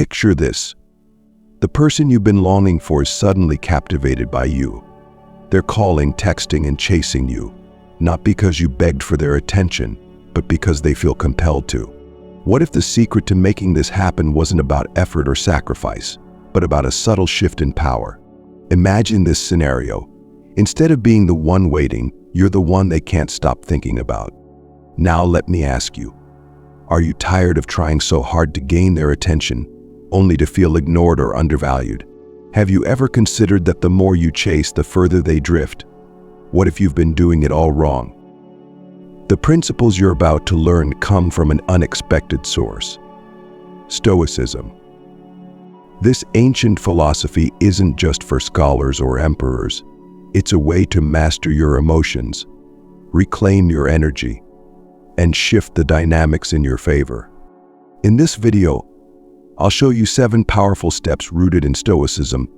Picture this. The person you've been longing for is suddenly captivated by you. They're calling, texting, and chasing you, not because you begged for their attention, but because they feel compelled to. What if the secret to making this happen wasn't about effort or sacrifice, but about a subtle shift in power? Imagine this scenario. Instead of being the one waiting, you're the one they can't stop thinking about. Now let me ask you, are you tired of trying so hard to gain their attention, only to feel ignored or undervalued? Have you ever considered that the more you chase, the further they drift? What if you've been doing it all wrong? The principles you're about to learn come from an unexpected source: Stoicism. This ancient philosophy isn't just for scholars or emperors. It's a way to master your emotions, reclaim your energy, and shift the dynamics in your favor. In this video, I'll show you 7 powerful steps rooted in Stoicism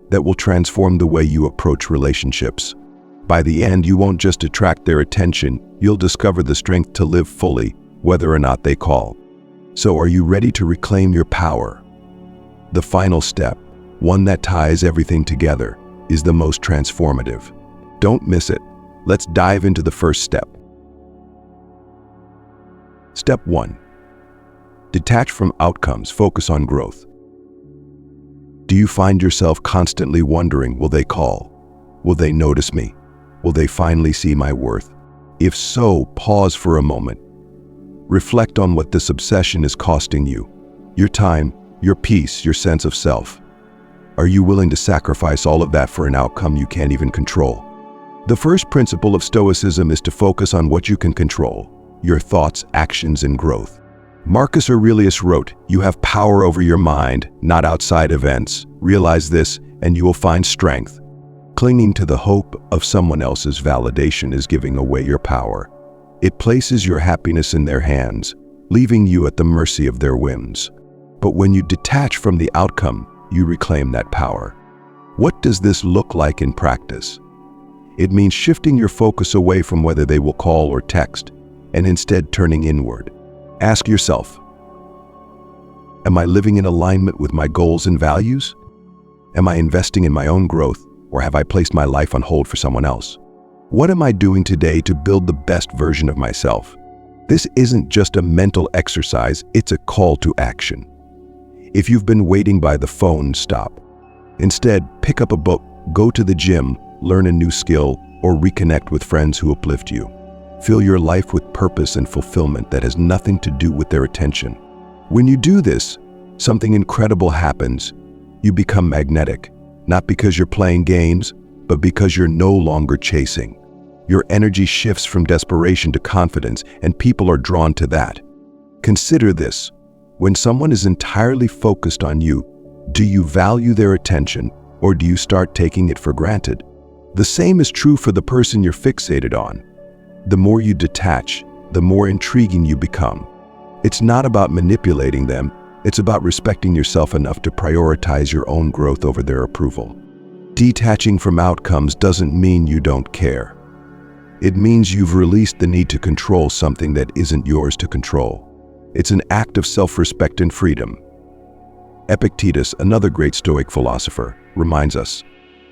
that will transform the way you approach relationships. By the end, you won't just attract their attention, you'll discover the strength to live fully, whether or not they call. So are you ready to reclaim your power? The final step, one that ties everything together, is the most transformative. Don't miss it. Let's dive into the first step. Step 1. Detach from outcomes, focus on growth. Do you find yourself constantly wondering, will they call? Will they notice me? Will they finally see my worth? If so, pause for a moment. Reflect on what this obsession is costing you. Your time, your peace, your sense of self. Are you willing to sacrifice all of that for an outcome you can't even control? The first principle of Stoicism is to focus on what you can control: your thoughts, actions, and growth. Marcus Aurelius wrote, "You have power over your mind, not outside events. Realize this, and you will find strength." Clinging to the hope of someone else's validation is giving away your power. It places your happiness in their hands, leaving you at the mercy of their whims. But when you detach from the outcome, you reclaim that power. What does this look like in practice? It means shifting your focus away from whether they will call or text, and instead turning inward. Ask yourself, am I living in alignment with my goals and values? Am I investing in my own growth, or have I placed my life on hold for someone else? What am I doing today to build the best version of myself? This isn't just a mental exercise, it's a call to action. If you've been waiting by the phone, stop. Instead, pick up a book, go to the gym, learn a new skill, or reconnect with friends who uplift you. Fill your life with purpose and fulfillment that has nothing to do with their attention. When you do this, something incredible happens. You become magnetic, not because you're playing games, but because you're no longer chasing. Your energy shifts from desperation to confidence, and people are drawn to that. Consider this. When someone is entirely focused on you, do you value their attention, or do you start taking it for granted? The same is true for the person you're fixated on. The more you detach, the more intriguing you become. It's not about manipulating them, it's about respecting yourself enough to prioritize your own growth over their approval. Detaching from outcomes doesn't mean you don't care. It means you've released the need to control something that isn't yours to control. It's an act of self-respect and freedom. Epictetus, another great Stoic philosopher, reminds us,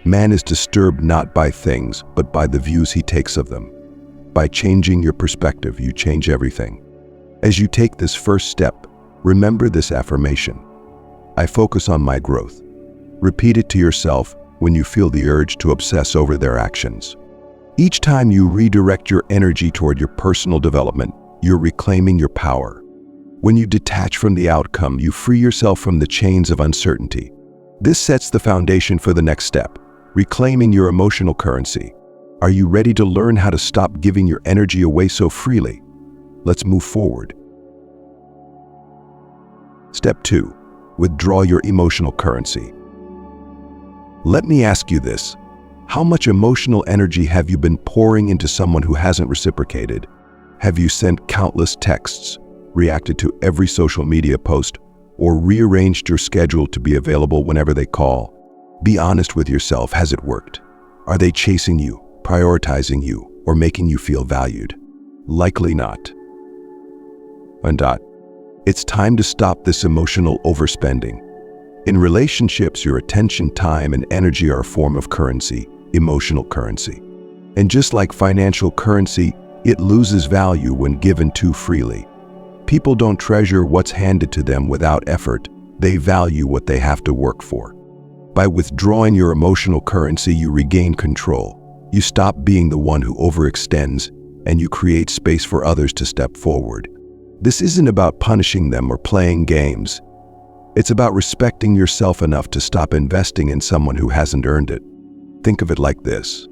man is disturbed not by things, but by the views he takes of them. By changing your perspective, you change everything. As you take this first step, remember this affirmation: I focus on my growth. Repeat it to yourself when you feel the urge to obsess over their actions. Each time you redirect your energy toward your personal development, you're reclaiming your power. When you detach from the outcome, you free yourself from the chains of uncertainty. This sets the foundation for the next step: reclaiming your emotional currency. Are you ready to learn how to stop giving your energy away so freely? Let's move forward. Step 2. Withdraw your emotional currency. Let me ask you this. How much emotional energy have you been pouring into someone who hasn't reciprocated? Have you sent countless texts, reacted to every social media post, or rearranged your schedule to be available whenever they call? Be honest with yourself. Has it worked? Are they chasing you, prioritizing you, or making you feel valued? Likely not. It's time to stop this emotional overspending. In relationships, your attention, time, and energy are a form of currency, emotional currency. And just like financial currency, it loses value when given too freely. People don't treasure what's handed to them without effort. They value what they have to work for. By withdrawing your emotional currency, you regain control. You stop being the one who overextends, and you create space for others to step forward. This isn't about punishing them or playing games. It's about respecting yourself enough to stop investing in someone who hasn't earned it. Think of it like this.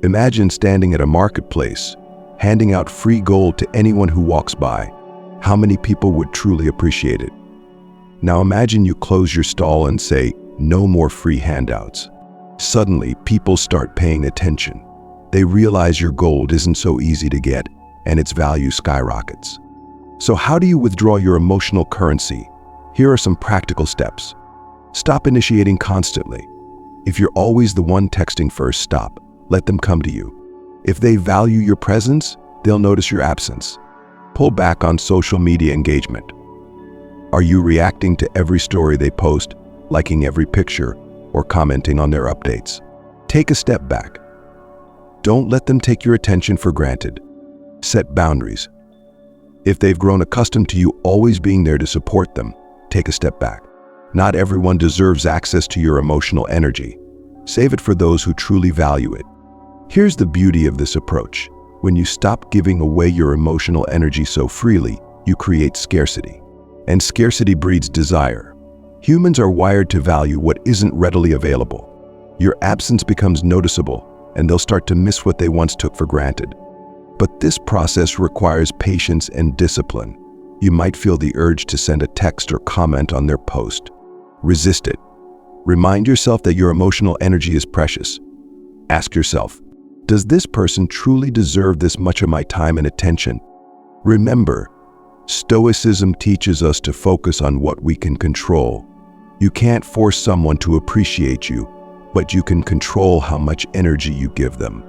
Imagine standing at a marketplace, handing out free gold to anyone who walks by. How many people would truly appreciate it? Now imagine you close your stall and say, "No more free handouts." Suddenly, people start paying attention. They realize your gold isn't so easy to get, and its value skyrockets. So how do you withdraw your emotional currency? Here are some practical steps. Stop initiating constantly. If you're always the one texting first, stop. Let them come to you. If they value your presence, they'll notice your absence. Pull back on social media engagement. Are you reacting to every story they post, liking every picture, or commenting on their updates? Take a step back. Don't let them take your attention for granted. Set boundaries. If they've grown accustomed to you always being there to support them, take a step back. Not everyone deserves access to your emotional energy. Save it for those who truly value it. Here's the beauty of this approach. When you stop giving away your emotional energy so freely, you create scarcity. And scarcity breeds desire. Humans are wired to value what isn't readily available. Your absence becomes noticeable, and they'll start to miss what they once took for granted. But this process requires patience and discipline. You might feel the urge to send a text or comment on their post. Resist it. Remind yourself that your emotional energy is precious. Ask yourself, does this person truly deserve this much of my time and attention? Remember, Stoicism teaches us to focus on what we can control. You can't force someone to appreciate you, but you can control how much energy you give them.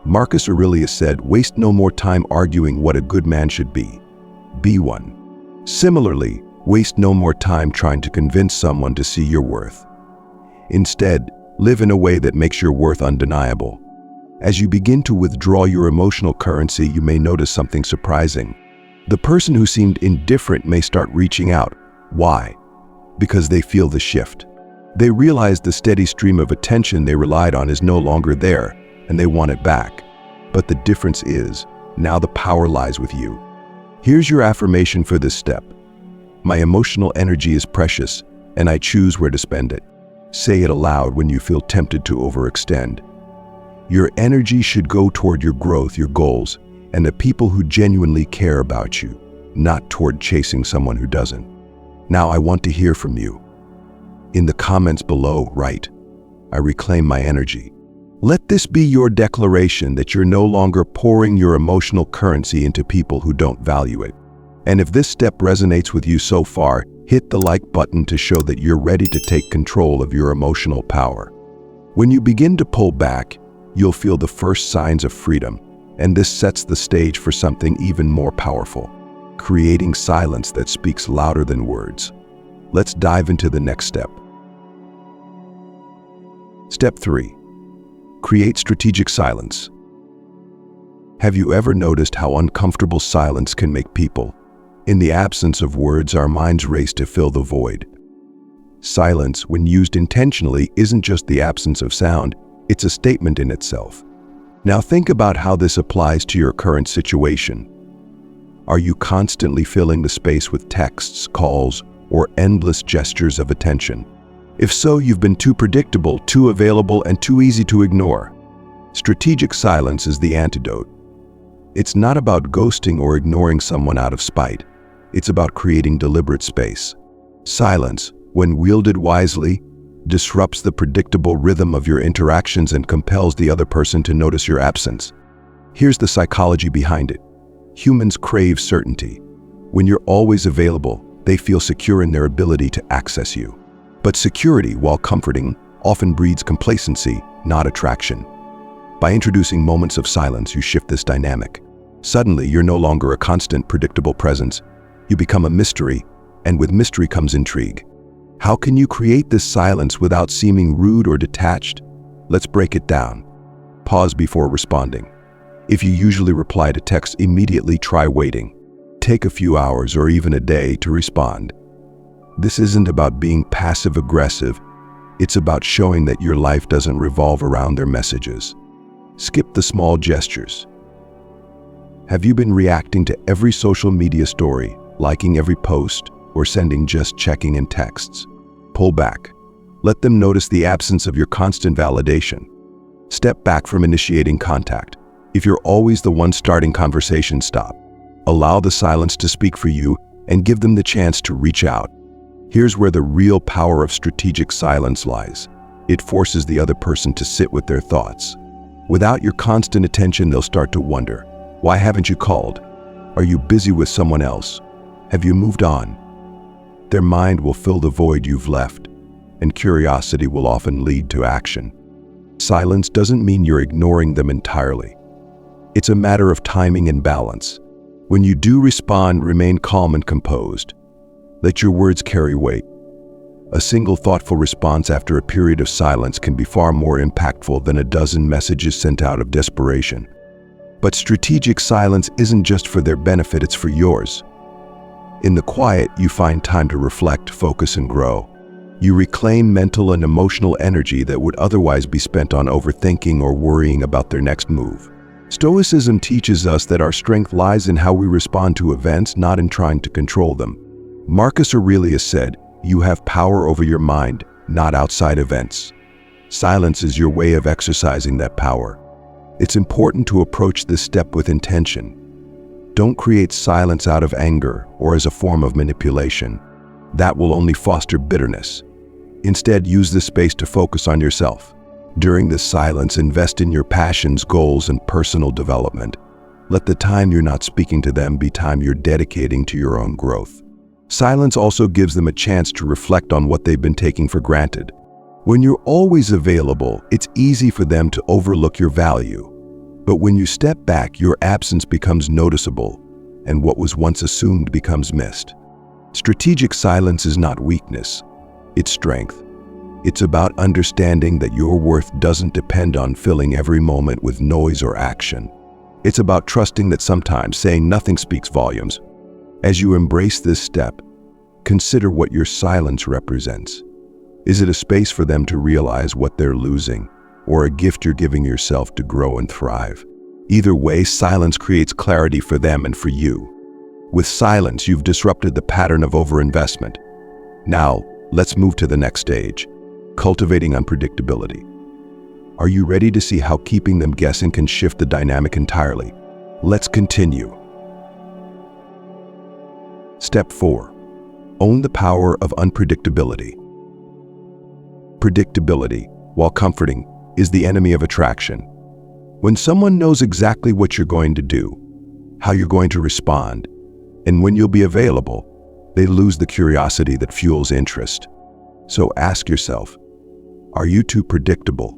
Marcus Aurelius said, "Waste no more time arguing what a good man should be. Be one." Similarly, waste no more time trying to convince someone to see your worth. Instead, live in a way that makes your worth undeniable. As you begin to withdraw your emotional currency, you may notice something surprising. The person who seemed indifferent may start reaching out. Why? Because they feel the shift. They realize the steady stream of attention they relied on is no longer there, and they want it back. But the difference is, now the power lies with you. Here's your affirmation for this step. My emotional energy is precious, and I choose where to spend it. Say it aloud when you feel tempted to overextend. Your energy should go toward your growth, your goals, and the people who genuinely care about you, not toward chasing someone who doesn't. Now I want to hear from you. In the comments below, write, "I reclaim my energy." Let this be your declaration that you're no longer pouring your emotional currency into people who don't value it. And if this step resonates with you so far, hit the like button to show that you're ready to take control of your emotional power. When you begin to pull back, you'll feel the first signs of freedom, and this sets the stage for something even more powerful, creating silence that speaks louder than words. Let's dive into the next step. Step 3. Create strategic silence. Have you ever noticed how uncomfortable silence can make people? In the absence of words, our minds race to fill the void. Silence, when used intentionally, isn't just the absence of sound, it's a statement in itself. Now think about how this applies to your current situation. Are you constantly filling the space with texts, calls, or endless gestures of attention? If so, you've been too predictable, too available, and too easy to ignore. Strategic silence is the antidote. It's not about ghosting or ignoring someone out of spite. It's about creating deliberate space. Silence, when wielded wisely, disrupts the predictable rhythm of your interactions and compels the other person to notice your absence. Here's the psychology behind it. Humans crave certainty. When you're always available, they feel secure in their ability to access you. But security, while comforting, often breeds complacency, not attraction. By introducing moments of silence, you shift this dynamic. Suddenly, you're no longer a constant, predictable presence. You become a mystery, and with mystery comes intrigue. How can you create this silence without seeming rude or detached? Let's break it down. Pause before responding. If you usually reply to text immediately, try waiting. Take a few hours or even a day to respond. This isn't about being passive-aggressive. It's about showing that your life doesn't revolve around their messages. Skip the small gestures. Have you been reacting to every social media story, liking every post, or sending just checking-in texts? Pull back. Let them notice the absence of your constant validation. Step back from initiating contact. If you're always the one starting conversation, stop. Allow the silence to speak for you and give them the chance to reach out. Here's where the real power of strategic silence lies. It forces the other person to sit with their thoughts. Without your constant attention, they'll start to wonder, why haven't you called? Are you busy with someone else? Have you moved on? Their mind will fill the void you've left, and curiosity will often lead to action. Silence doesn't mean you're ignoring them entirely. It's a matter of timing and balance. When you do respond, remain calm and composed. Let your words carry weight. A single thoughtful response after a period of silence can be far more impactful than a dozen messages sent out of desperation. But strategic silence isn't just for their benefit, it's for yours. In the quiet, you find time to reflect, focus, and grow. You reclaim mental and emotional energy that would otherwise be spent on overthinking or worrying about their next move. Stoicism teaches us that our strength lies in how we respond to events, not in trying to control them. Marcus Aurelius said, "You have power over your mind, not outside events." Silence is your way of exercising that power. It's important to approach this step with intention. Don't create silence out of anger or as a form of manipulation. That will only foster bitterness. Instead, use this space to focus on yourself. During this silence, invest in your passions, goals, and personal development. Let the time you're not speaking to them be time you're dedicating to your own growth. Silence also gives them a chance to reflect on what they've been taking for granted. When you're always available, it's easy for them to overlook your value. But when you step back, your absence becomes noticeable, and what was once assumed becomes missed. Strategic silence is not weakness, it's strength. It's about understanding that your worth doesn't depend on filling every moment with noise or action. It's about trusting that sometimes saying nothing speaks volumes. As you embrace this step, consider what your silence represents. Is it a space for them to realize what they're losing, or a gift you're giving yourself to grow and thrive? Either way, silence creates clarity for them and for you. With silence, you've disrupted the pattern of overinvestment. Now, let's move to the next stage. Cultivating unpredictability. Are you ready to see how keeping them guessing can shift the dynamic entirely? Let's continue. Step 4. Own the power of unpredictability. Predictability, while comforting, is the enemy of attraction. When someone knows exactly what you're going to do, how you're going to respond, and when you'll be available, they lose the curiosity that fuels interest. So ask yourself, are you too predictable?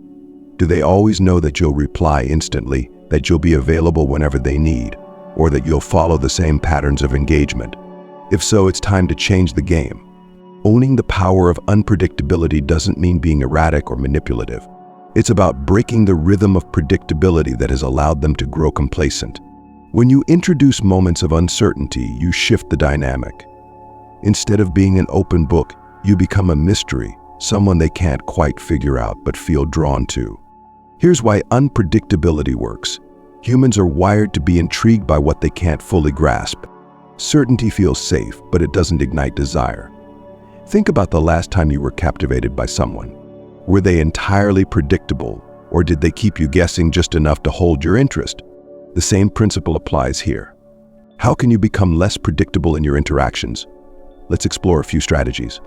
Do they always know that you'll reply instantly, that you'll be available whenever they need, or that you'll follow the same patterns of engagement? If so, it's time to change the game. Owning the power of unpredictability doesn't mean being erratic or manipulative. It's about breaking the rhythm of predictability that has allowed them to grow complacent. When you introduce moments of uncertainty, you shift the dynamic. Instead of being an open book, you become a mystery, someone they can't quite figure out but feel drawn to. Here's why unpredictability works. Humans are wired to be intrigued by what they can't fully grasp. Certainty feels safe, but it doesn't ignite desire. Think about the last time you were captivated by someone. Were they entirely predictable, or did they keep you guessing just enough to hold your interest? The same principle applies here. How can you become less predictable in your interactions? Let's explore a few strategies.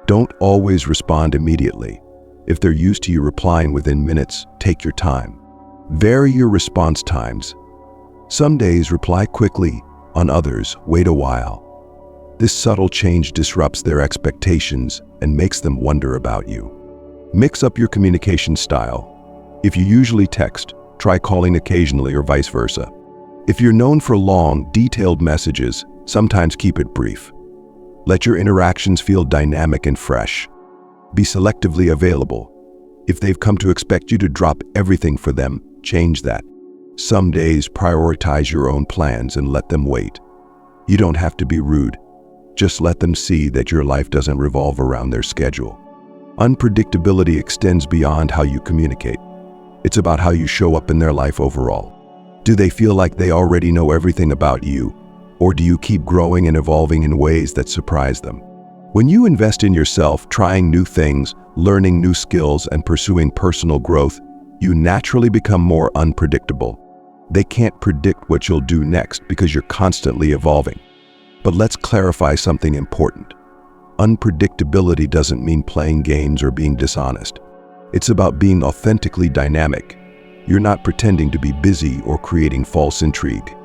Don't always respond immediately. If they're used to you replying within minutes, take your time. Vary your response times. Some days reply quickly, on others, wait a while. This subtle change disrupts their expectations and makes them wonder about you. Mix up your communication style. If you usually text, try calling occasionally or vice versa. If you're known for long, detailed messages, Sometimes keep it brief. Let your interactions feel dynamic and fresh. Be selectively available. If they've come to expect you to drop everything for them, change that. Some days, prioritize your own plans and let them wait. You don't have to be rude. Just let them see that your life doesn't revolve around their schedule. Unpredictability extends beyond how you communicate. It's about how you show up in their life overall. Do they feel like they already know everything about you? Or do you keep growing and evolving in ways that surprise them? When you invest in yourself, trying new things, learning new skills, and pursuing personal growth, you naturally become more unpredictable. They can't predict what you'll do next because you're constantly evolving. But let's clarify something important. Unpredictability doesn't mean playing games or being dishonest. It's about being authentically dynamic. You're not pretending to be busy or creating false intrigue.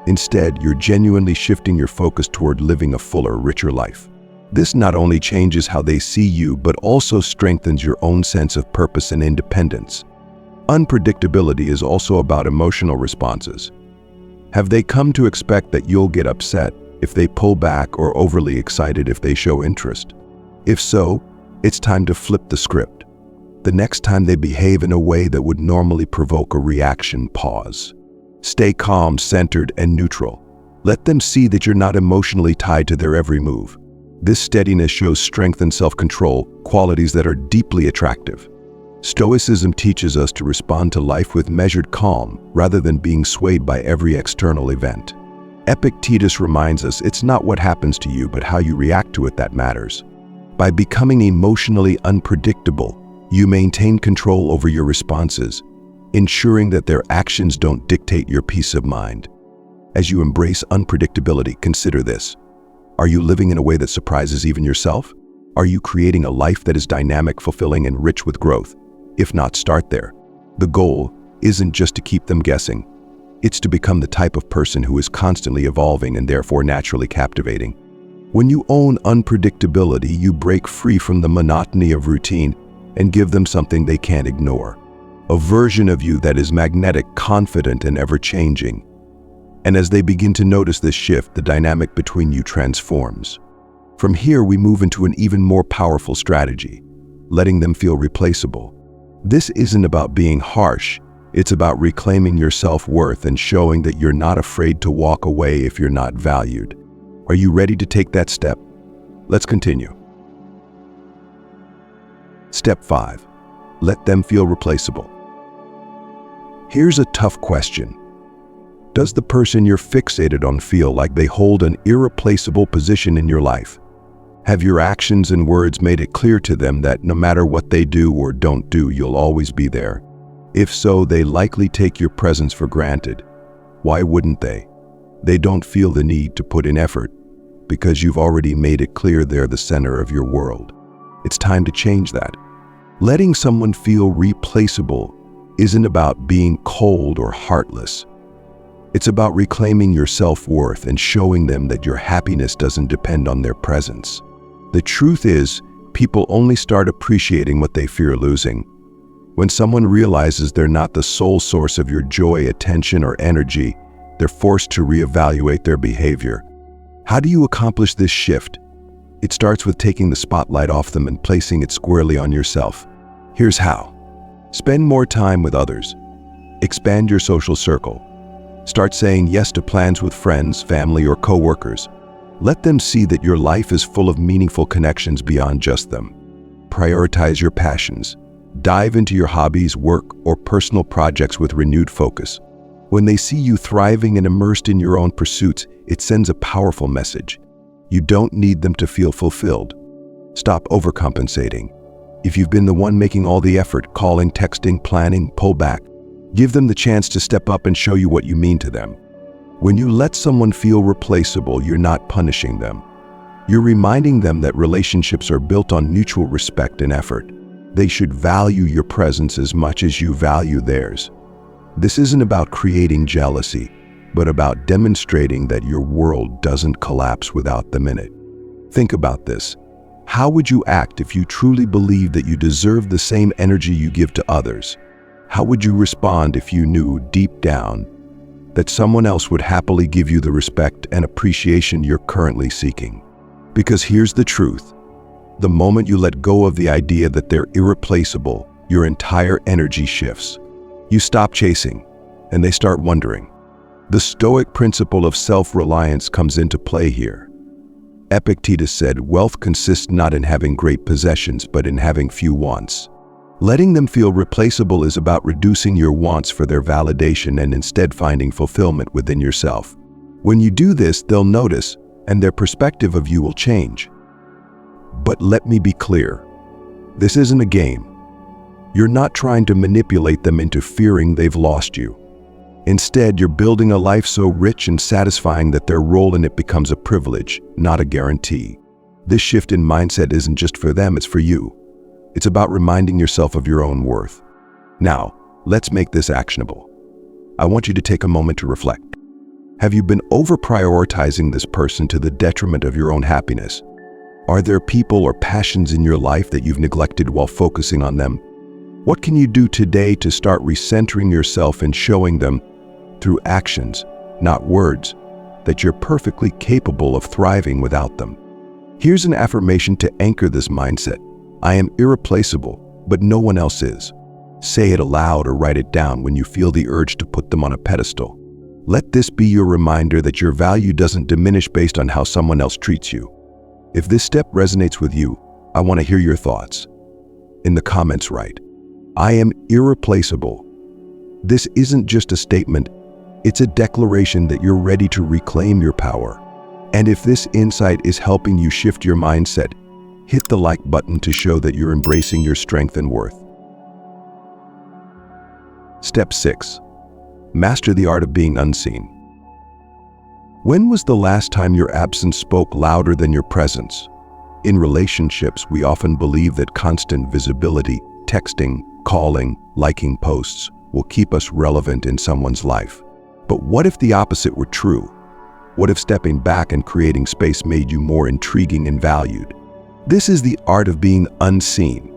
Instead, you're genuinely shifting your focus toward living a fuller, richer life. This not only changes how they see you, but also strengthens your own sense of purpose and independence. Unpredictability is also about emotional responses. Have they come to expect that you'll get upset if they pull back or overly excited if they show interest? If so, it's time to flip the script. The next time they behave in a way that would normally provoke a reaction, pause. Stay calm, centered, and neutral. Let them see that you're not emotionally tied to their every move. This steadiness shows strength and self-control, qualities that are deeply attractive. Stoicism teaches us to respond to life with measured calm rather than being swayed by every external event. Epictetus reminds us it's not what happens to you, but how you react to it that matters. By becoming emotionally unpredictable, you maintain control over your responses, ensuring that their actions don't dictate your peace of mind. As you embrace unpredictability, consider this. Are you living in a way that surprises even yourself? Are you creating a life that is dynamic, fulfilling, and rich with growth? If not, start there. The goal isn't just to keep them guessing. It's to become the type of person who is constantly evolving and therefore naturally captivating. When you own unpredictability, you break free from the monotony of routine and give them something they can't ignore. A version of you that is magnetic, confident, and ever-changing. And as they begin to notice this shift, the dynamic between you transforms. From here, we move into an even more powerful strategy, letting them feel replaceable. This isn't about being harsh. It's about reclaiming your self-worth and showing that you're not afraid to walk away if you're not valued. Are you ready to take that step? Let's continue. Step 5. Let them feel replaceable. Here's a tough question. Does the person you're fixated on feel like they hold an irreplaceable position in your life? Have your actions and words made it clear to them that no matter what they do or don't do, you'll always be there? If so, they likely take your presence for granted. Why wouldn't they? They don't feel the need to put in effort because you've already made it clear they're the center of your world. It's time to change that. Letting someone feel replaceable isn't about being cold or heartless. It's about reclaiming your self-worth and showing them that your happiness doesn't depend on their presence. The truth is, people only start appreciating what they fear losing. When someone realizes they're not the sole source of your joy, attention, or energy, they're forced to reevaluate their behavior. How do you accomplish this shift? It starts with taking the spotlight off them and placing it squarely on yourself. Here's how. Spend more time with others. Expand your social circle. Start saying yes to plans with friends, family, or coworkers. Let them see that your life is full of meaningful connections beyond just them. Prioritize your passions. Dive into your hobbies, work, or personal projects with renewed focus. When they see you thriving and immersed in your own pursuits, it sends a powerful message. You don't need them to feel fulfilled. Stop overcompensating. If you've been the one making all the effort, calling, texting, planning, pull back. Give them the chance to step up and show you what you mean to them. When you let someone feel replaceable, you're not punishing them. You're reminding them that relationships are built on mutual respect and effort. They should value your presence as much as you value theirs. This isn't about creating jealousy, but about demonstrating that your world doesn't collapse without them in it. Think about this. How would you act if you truly believed that you deserve the same energy you give to others? How would you respond if you knew deep down that someone else would happily give you the respect and appreciation you're currently seeking. Because here's the truth. The moment you let go of the idea that they're irreplaceable, your entire energy shifts. You stop chasing, and they start wondering. The Stoic principle of self-reliance comes into play here. Epictetus said, "Wealth consists not in having great possessions, but in having few wants." Letting them feel replaceable is about reducing your wants for their validation and instead finding fulfillment within yourself. When you do this, they'll notice, and their perspective of you will change. But let me be clear. This isn't a game. You're not trying to manipulate them into fearing they've lost you. Instead, you're building a life so rich and satisfying that their role in it becomes a privilege, not a guarantee. This shift in mindset isn't just for them, it's for you. It's about reminding yourself of your own worth. Now, let's make this actionable. I want you to take a moment to reflect. Have you been over-prioritizing this person to the detriment of your own happiness? Are there people or passions in your life that you've neglected while focusing on them? What can you do today to start recentering yourself and showing them, through actions, not words, that you're perfectly capable of thriving without them? Here's an affirmation to anchor this mindset. I am irreplaceable, but no one else is. Say it aloud or write it down when you feel the urge to put them on a pedestal. Let this be your reminder that your value doesn't diminish based on how someone else treats you. If this step resonates with you, I want to hear your thoughts. In the comments, write, "I am irreplaceable." This isn't just a statement, it's a declaration that you're ready to reclaim your power. And if this insight is helping you shift your mindset, hit the like button to show that you're embracing your strength and worth. Step 6. Master the art of being unseen. When was the last time your absence spoke louder than your presence? In relationships, we often believe that constant visibility, texting, calling, liking posts, will keep us relevant in someone's life. But what if the opposite were true? What if stepping back and creating space made you more intriguing and valued? This is the art of being unseen.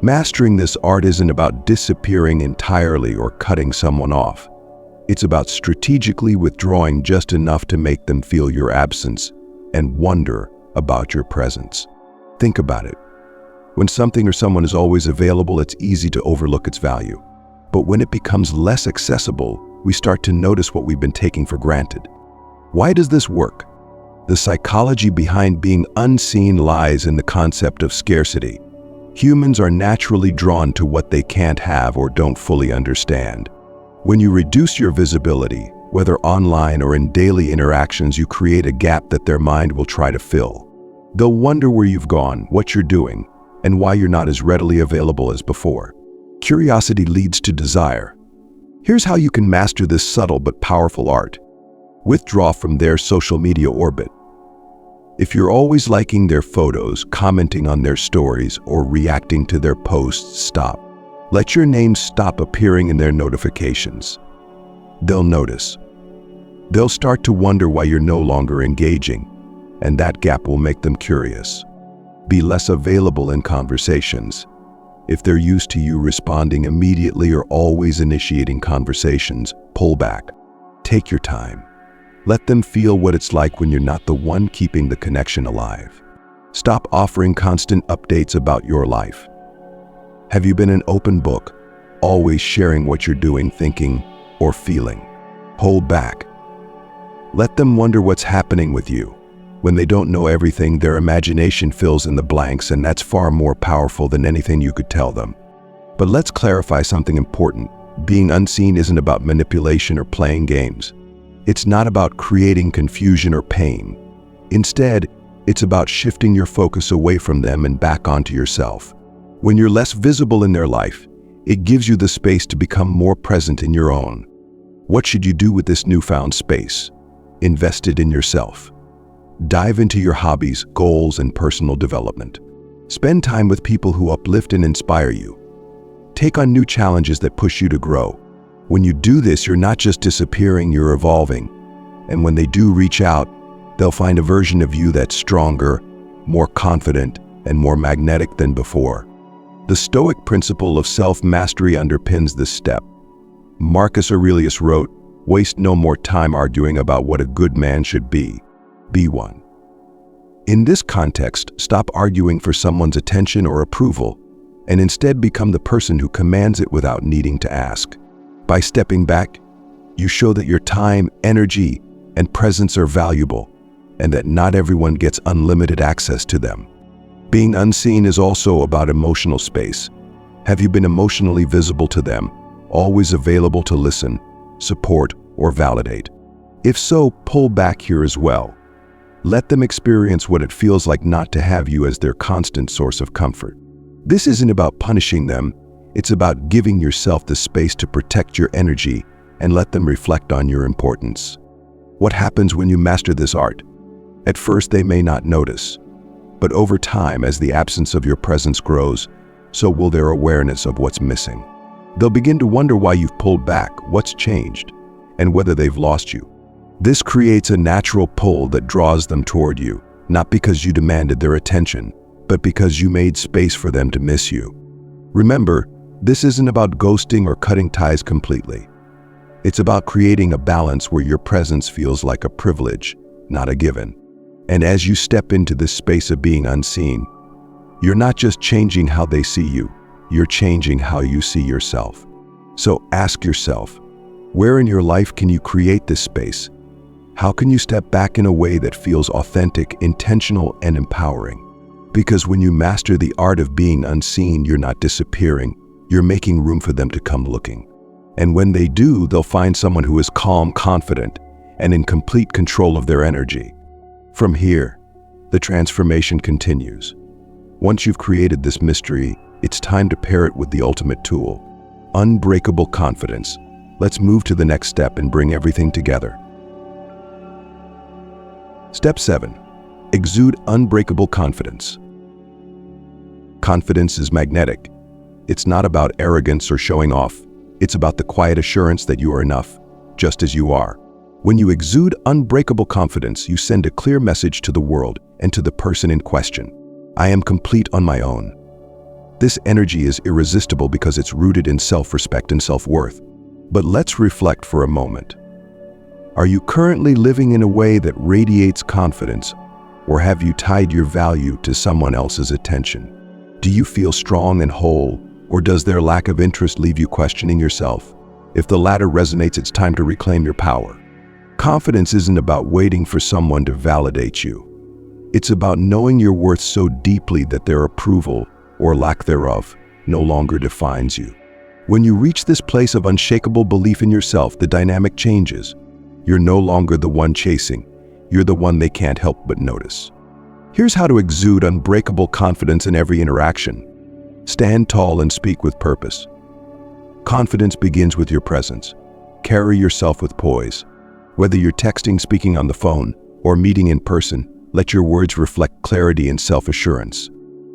Mastering this art isn't about disappearing entirely or cutting someone off. It's about strategically withdrawing just enough to make them feel your absence and wonder about your presence. Think about it. When something or someone is always available, it's easy to overlook its value. But when it becomes less accessible, we start to notice what we've been taking for granted. Why does this work? The psychology behind being unseen lies in the concept of scarcity. Humans are naturally drawn to what they can't have or don't fully understand. When you reduce your visibility, whether online or in daily interactions, you create a gap that their mind will try to fill. They'll wonder where you've gone, what you're doing, and why you're not as readily available as before. Curiosity leads to desire. Here's how you can master this subtle but powerful art. Withdraw from their social media orbit. If you're always liking their photos, commenting on their stories, or reacting to their posts, stop. Let your name stop appearing in their notifications. They'll notice. They'll start to wonder why you're no longer engaging, and that gap will make them curious. Be less available in conversations. If they're used to you responding immediately or always initiating conversations, pull back. Take your time. Let them feel what it's like when you're not the one keeping the connection alive. Stop offering constant updates about your life. Have you been an open book, always sharing what you're doing, thinking, or feeling? Hold back. Let them wonder what's happening with you. When they don't know everything, their imagination fills in the blanks, and that's far more powerful than anything you could tell them. But let's clarify something important. Being unseen isn't about manipulation or playing games. It's not about creating confusion or pain. Instead, it's about shifting your focus away from them and back onto yourself. When you're less visible in their life, it gives you the space to become more present in your own. What should you do with this newfound space? Invest it in yourself. Dive into your hobbies, goals, and personal development. Spend time with people who uplift and inspire you. Take on new challenges that push you to grow. When you do this, you're not just disappearing, you're evolving. And when they do reach out, they'll find a version of you that's stronger, more confident, and more magnetic than before. The Stoic principle of self-mastery underpins this step. Marcus Aurelius wrote, Waste no more time arguing about what a good man should be. Be one. In this context, stop arguing for someone's attention or approval, and instead become the person who commands it without needing to ask. By stepping back, you show that your time, energy, and presence are valuable, and that not everyone gets unlimited access to them. Being unseen is also about emotional space. Have you been emotionally visible to them, always available to listen, support, or validate? If so, pull back here as well. Let them experience what it feels like not to have you as their constant source of comfort. This isn't about punishing them, it's about giving yourself the space to protect your energy and let them reflect on your importance. What happens when you master this art? At first, they may not notice, but over time, as the absence of your presence grows, so will their awareness of what's missing. They'll begin to wonder why you've pulled back, what's changed, and whether they've lost you. This creates a natural pull that draws them toward you, not because you demanded their attention, but because you made space for them to miss you. Remember, this isn't about ghosting or cutting ties completely. It's about creating a balance where your presence feels like a privilege, not a given. And as you step into this space of being unseen, you're not just changing how they see you, you're changing how you see yourself. So ask yourself, where in your life can you create this space? How can you step back in a way that feels authentic, intentional, and empowering? Because when you master the art of being unseen, you're not disappearing, you're making room for them to come looking. And when they do, they'll find someone who is calm, confident, and in complete control of their energy. From here, the transformation continues. Once you've created this mystery, it's time to pair it with the ultimate tool, unbreakable confidence. Let's move to the next step and bring everything together. Step 7. Exude unbreakable confidence. Confidence is magnetic. It's not about arrogance or showing off. It's about the quiet assurance that you are enough, just as you are. When you exude unbreakable confidence, you send a clear message to the world and to the person in question. I am complete on my own. This energy is irresistible because it's rooted in self-respect and self-worth. But let's reflect for a moment. Are you currently living in a way that radiates confidence, or have you tied your value to someone else's attention? Do you feel strong and whole, or does their lack of interest leave you questioning yourself? If the latter resonates, it's time to reclaim your power. Confidence isn't about waiting for someone to validate you. It's about knowing your worth so deeply that their approval, or lack thereof, no longer defines you. When you reach this place of unshakable belief in yourself, the dynamic changes. You're no longer the one chasing. You're the one they can't help but notice. Here's how to exude unbreakable confidence in every interaction. Stand tall and speak with purpose. Confidence begins with your presence. Carry yourself with poise. Whether you're texting, speaking on the phone, or meeting in person, let your words reflect clarity and self-assurance.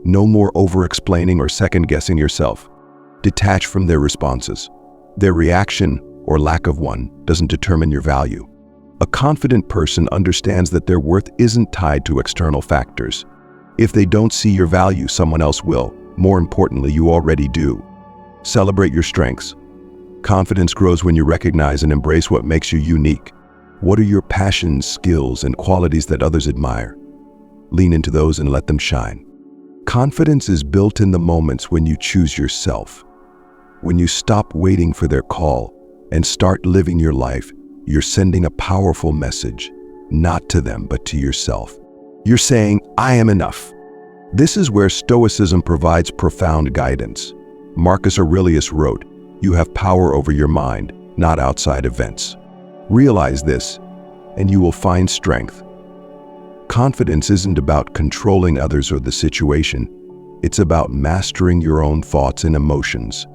No more over-explaining or second-guessing yourself. Detach from their responses. Their reaction, or lack of one, doesn't determine your value. A confident person understands that their worth isn't tied to external factors. If they don't see your value, someone else will. More importantly, you already do. Celebrate your strengths. Confidence grows when you recognize and embrace what makes you unique. What are your passions, skills, and qualities that others admire? Lean into those and let them shine. Confidence is built in the moments when you choose yourself. When you stop waiting for their call and start living your life, you're sending a powerful message, not to them, but to yourself. You're saying, I am enough. This is where Stoicism provides profound guidance. Marcus Aurelius wrote, "You have power over your mind, not outside events." Realize this, and you will find strength. Confidence isn't about controlling others or the situation. It's about mastering your own thoughts and emotions.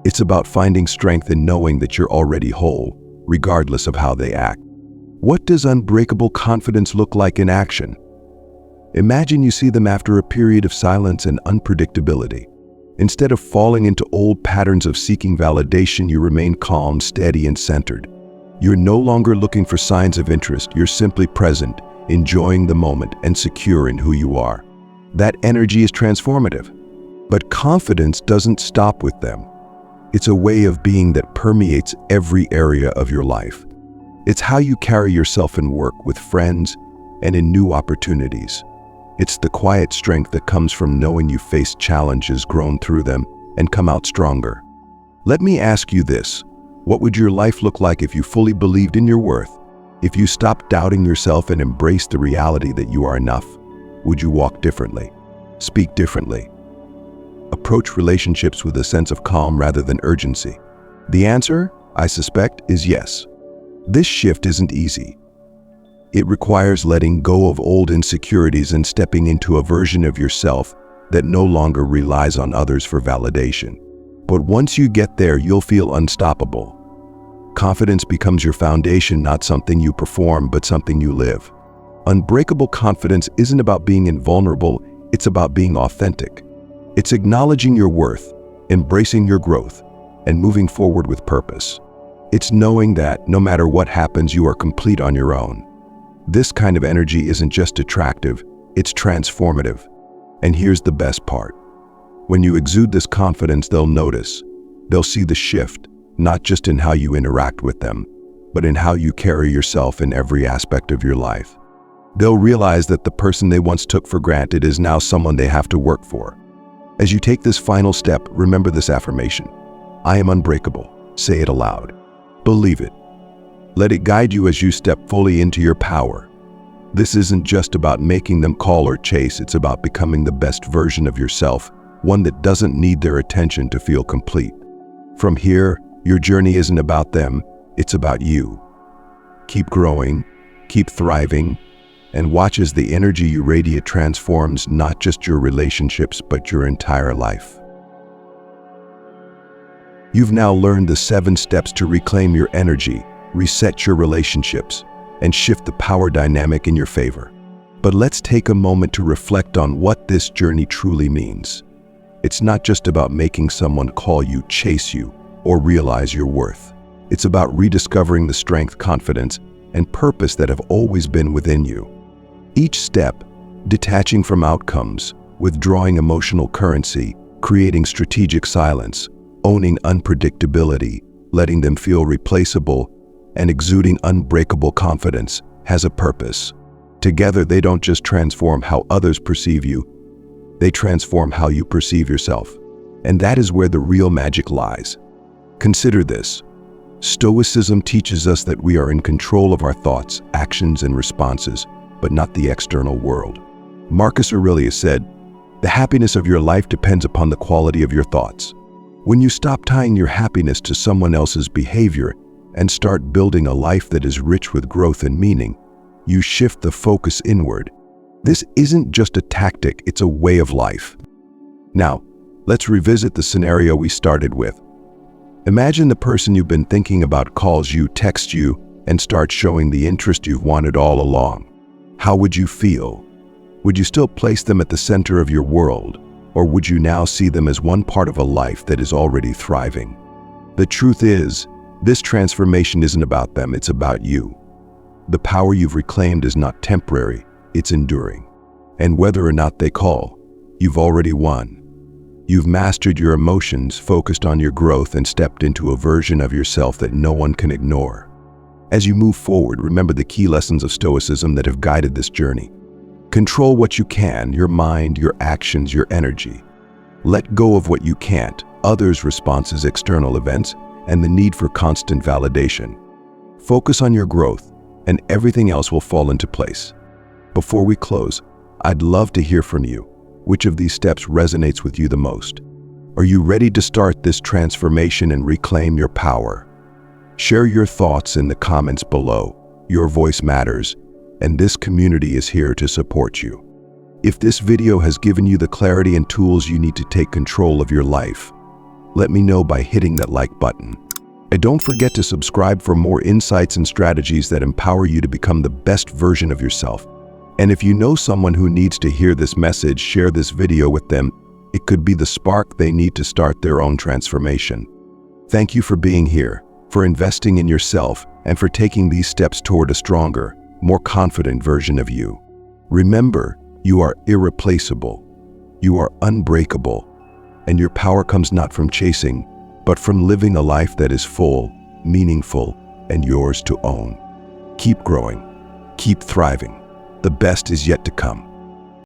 It's about finding strength in knowing that you're already whole, regardless of how they act. What does unbreakable confidence look like in action? Imagine you see them after a period of silence and unpredictability. Instead of falling into old patterns of seeking validation, you remain calm, steady, and centered. You're no longer looking for signs of interest. You're simply present, enjoying the moment, and secure in who you are. That energy is transformative. But confidence doesn't stop with them. It's a way of being that permeates every area of your life. It's how you carry yourself in work, with friends, and in new opportunities. It's the quiet strength that comes from knowing you faced challenges, grown through them, and come out stronger. Let me ask you this. What would your life look like if you fully believed in your worth? If you stopped doubting yourself and embraced the reality that you are enough? Would you walk differently? Speak differently? Approach relationships with a sense of calm rather than urgency? The answer, I suspect, is yes. This shift isn't easy. It requires letting go of old insecurities and stepping into a version of yourself that no longer relies on others for validation. But once you get there, you'll feel unstoppable. Confidence becomes your foundation, not something you perform, but something you live. Unbreakable confidence isn't about being invulnerable, it's about being authentic. It's acknowledging your worth, embracing your growth, and moving forward with purpose. It's knowing that no matter what happens, you are complete on your own. This kind of energy isn't just attractive, it's transformative. And here's the best part. When you exude this confidence, they'll notice. They'll see the shift, not just in how you interact with them, but in how you carry yourself in every aspect of your life. They'll realize that the person they once took for granted is now someone they have to work for. As you take this final step, remember this affirmation. I am unbreakable. Say it aloud. Believe it. Let it guide you as you step fully into your power. This isn't just about making them call or chase, it's about becoming the best version of yourself, one that doesn't need their attention to feel complete. From here, your journey isn't about them, it's about you. Keep growing, keep thriving, and watch as the energy you radiate transforms not just your relationships, but your entire life. You've now learned the 7 steps to reclaim your energy, reset your relationships, and shift the power dynamic in your favor. But let's take a moment to reflect on what this journey truly means. It's not just about making someone call you, chase you, or realize your worth. It's about rediscovering the strength, confidence, and purpose that have always been within you. Each step, detaching from outcomes, withdrawing emotional currency, creating strategic silence, owning unpredictability, letting them feel replaceable, and exuding unbreakable confidence, has a purpose. Together, they don't just transform how others perceive you, they transform how you perceive yourself. And that is where the real magic lies. Consider this. Stoicism teaches us that we are in control of our thoughts, actions, and responses, but not the external world. Marcus Aurelius said, "The happiness of your life depends upon the quality of your thoughts." When you stop tying your happiness to someone else's behavior and start building a life that is rich with growth and meaning, you shift the focus inward. This isn't just a tactic, it's a way of life. Now, let's revisit the scenario we started with. Imagine the person you've been thinking about calls you, texts you, and starts showing the interest you've wanted all along. How would you feel? Would you still place them at the center of your world, or would you now see them as one part of a life that is already thriving? The truth is, this transformation isn't about them, it's about you. The power you've reclaimed is not temporary, it's enduring. And whether or not they call, you've already won. You've mastered your emotions, focused on your growth, and stepped into a version of yourself that no one can ignore. As you move forward, remember the key lessons of Stoicism that have guided this journey. Control what you can, your mind, your actions, your energy. Let go of what you can't, others' responses, external events, and the need for constant validation. Focus on your growth, and everything else will fall into place. Before we close, I'd love to hear from you. Which of these steps resonates with you the most? Are you ready to start this transformation and reclaim your power? Share your thoughts in the comments below. Your voice matters, and this community is here to support you. If this video has given you the clarity and tools you need to take control of your life, let me know by hitting that like button. And don't forget to subscribe for more insights and strategies that empower you to become the best version of yourself. And if you know someone who needs to hear this message, share this video with them. It could be the spark they need to start their own transformation. Thank you for being here, for investing in yourself, and for taking these steps toward a stronger, more confident version of you. Remember, you are irreplaceable. You are unbreakable. And your power comes not from chasing, but from living a life that is full, meaningful, and yours to own. Keep growing. Keep thriving. The best is yet to come.